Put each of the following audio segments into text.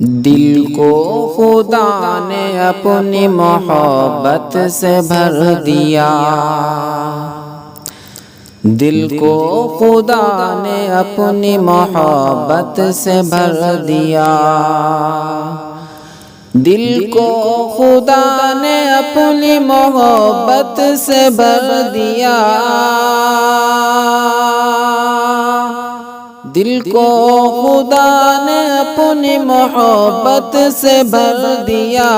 دل کو خدا نے اپنی محبت سے بھر دیا، دل کو خدا نے اپنی محبت سے بھر دیا، دل کو خدا نے اپنی محبت سے بھر دیا، دل کو خدا نے اپنی محبت سے بھر دیا،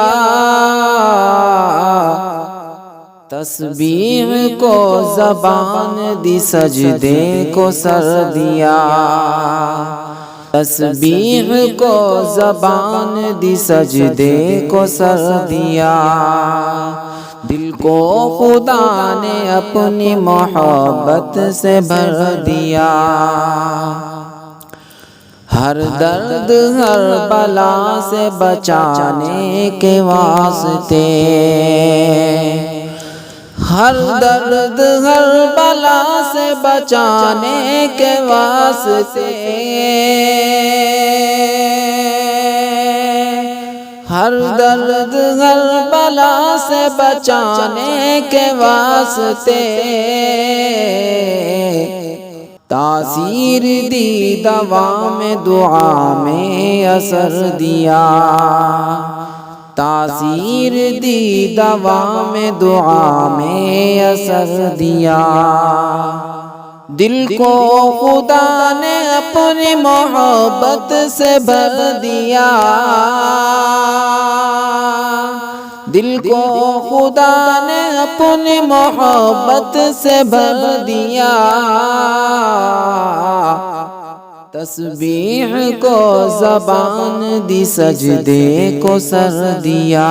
تسبیح کو زبان دی، سجدے کو سر دیا، تسبیح کو زبان دی، سجدے کو سر دیا، دل کو خدا نے اپنی محبت سے بھر دیا، ہر درد ہر بلا سے بچانے کے واسطے، ہر درد ہر بلا سے بچانے کے واسطے، ہر درد ہر بلا سے بچانے کے واسطے، تاثیر دی دوا میں دعا میں اثر دیا، تاثیر دی دوا میں دعا میں اثر دیا، دل کو خدا نے اپنی محبت سے بھر دیا، دل کو خدا نے اپنی محبت سے بھر دیا، تسبیح کو زبان دی، سجدے کو سر دیا،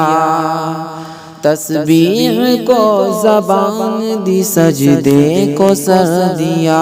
تسبیح کو زبان دی، سجدے کو سر دیا۔